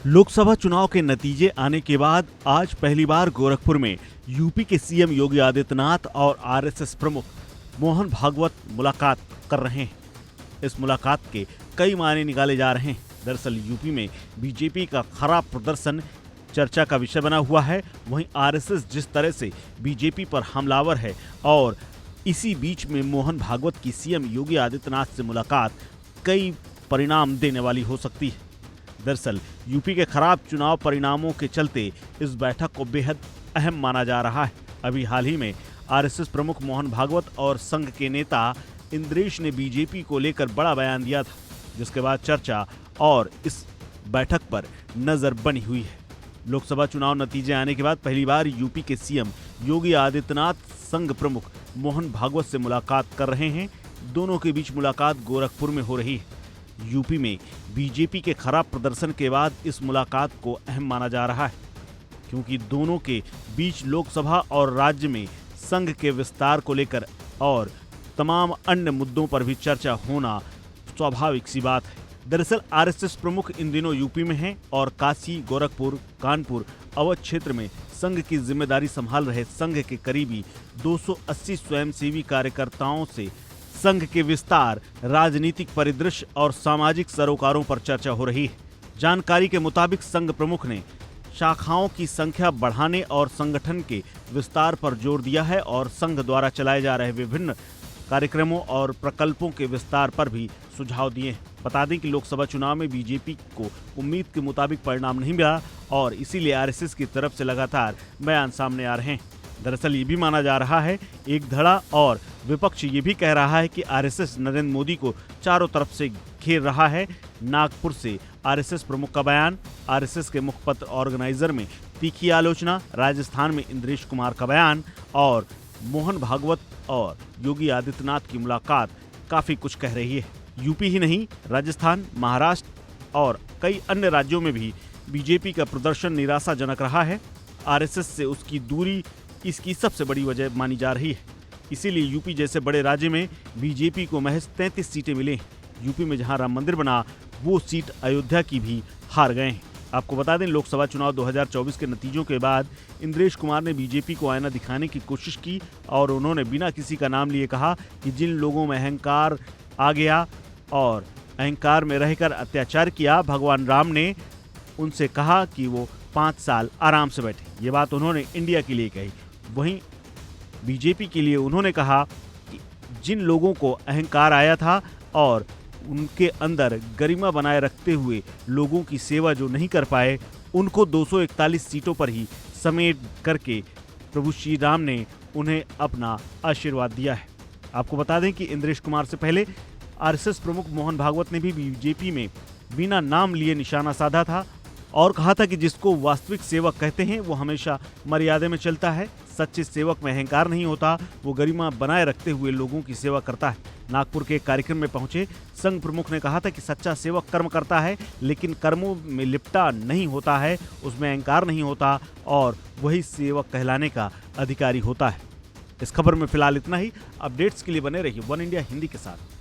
लोकसभा चुनाव के नतीजे आने के बाद आज पहली बार गोरखपुर में यूपी के सीएम योगी आदित्यनाथ और आरएसएस प्रमुख मोहन भागवत मुलाकात कर रहे हैं। इस मुलाकात के कई मायने निकाले जा रहे हैं। दरअसल यूपी में बीजेपी का खराब प्रदर्शन चर्चा का विषय बना हुआ है। वहीं आरएसएस जिस तरह से बीजेपी पर हमलावर है और इसी बीच में मोहन भागवत की सीएम योगी आदित्यनाथ से मुलाकात कई परिणाम देने वाली हो सकती है। दरअसल यूपी के खराब चुनाव परिणामों के चलते इस बैठक को बेहद अहम माना जा रहा है। अभी हाल ही में आरएसएस प्रमुख मोहन भागवत और संघ के नेता इंद्रेश ने बीजेपी को लेकर बड़ा बयान दिया था, जिसके बाद चर्चा और इस बैठक पर नजर बनी हुई है। लोकसभा चुनाव नतीजे आने के बाद पहली बार यूपी के सीएम योगी आदित्यनाथ संघ प्रमुख मोहन भागवत से मुलाकात कर रहे हैं। दोनों के बीच मुलाकात गोरखपुर में हो रही है। यूपी में बीजेपी के खराब प्रदर्शन के बाद इस मुलाकात को अहम माना जा रहा है, क्योंकि दोनों के बीच लोकसभा और राज्य में संघ के विस्तार को लेकर और तमाम अन्य मुद्दों पर भी चर्चा होना स्वाभाविक सी बात है। दरअसल आरएसएस प्रमुख इन दिनों यूपी में हैं और काशी, गोरखपुर, कानपुर, अवध क्षेत्र में संघ की जिम्मेदारी संभाल रहे संघ के करीबी 280 स्वयंसेवी कार्यकर्ताओं से संघ के विस्तार, राजनीतिक परिदृश्य और सामाजिक सरोकारों पर चर्चा हो रही है। जानकारी के मुताबिक संघ प्रमुख ने शाखाओं की संख्या बढ़ाने और संगठन के विस्तार पर जोर दिया है और संघ द्वारा चलाए जा रहे विभिन्न कार्यक्रमों और प्रकल्पों के विस्तार पर भी सुझाव दिए हैं। बता दें कि लोकसभा चुनाव में बीजेपी को उम्मीद के मुताबिक परिणाम नहीं मिला और इसीलिए आरएसएस की तरफ से लगातार बयान सामने आ रहे हैं। दरअसल ये भी माना जा रहा है, एक धड़ा और विपक्ष ये भी कह रहा है कि आरएसएस नरेंद्र मोदी को चारों तरफ से घेर रहा है। नागपुर से आरएसएस प्रमुख का बयान, आरएसएस के मुखपत्र ऑर्गेनाइजर में तीखी आलोचना, राजस्थान में इंद्रेश कुमार का बयान और मोहन भागवत और योगी आदित्यनाथ की मुलाकात काफी कुछ कह रही है। यूपी ही नहीं, राजस्थान, महाराष्ट्र और कई अन्य राज्यों में भी बीजेपी का प्रदर्शन निराशाजनक रहा है। आरएसएस से उसकी दूरी इसकी सबसे बड़ी वजह मानी जा रही है। इसीलिए यूपी जैसे बड़े राज्य में बीजेपी को महज 33 सीटें मिले। यूपी में जहां राम मंदिर बना, वो सीट अयोध्या की भी हार गए हैं। आपको बता दें, लोकसभा चुनाव 2024 के नतीजों के बाद इंद्रेश कुमार ने बीजेपी को आईना दिखाने की कोशिश की और उन्होंने बिना किसी का नाम लिए कहा कि जिन लोगों में अहंकार आ गया और अहंकार में रहकर अत्याचार किया, भगवान राम ने उनसे कहा कि वो 5 साल आराम से बैठे। ये बात उन्होंने इंडिया के लिए कही। वहीं बीजेपी के लिए उन्होंने कहा कि जिन लोगों को अहंकार आया था और उनके अंदर गरिमा बनाए रखते हुए लोगों की सेवा जो नहीं कर पाए, उनको 241 सीटों पर ही समेट करके प्रभु श्री राम ने उन्हें अपना आशीर्वाद दिया है। आपको बता दें कि इंद्रेश कुमार से पहले आरएसएस प्रमुख मोहन भागवत ने भी बीजेपी में बिना नाम लिए निशाना साधा था और कहा था कि जिसको वास्तविक सेवक कहते हैं वो हमेशा मर्यादा में चलता है। सच्चे सेवक में अहंकार नहीं होता, वो गरिमा बनाए रखते हुए लोगों की सेवा करता है। नागपुर के एक कार्यक्रम में पहुंचे संघ प्रमुख ने कहा था कि सच्चा सेवक कर्म करता है, लेकिन कर्मों में लिपटा नहीं होता है, उसमें अहंकार नहीं होता और वही सेवक कहलाने का अधिकारी होता है। इस खबर में फिलहाल इतना ही। अपडेट्स के लिए बने रहिए वन इंडिया हिंदी के साथ।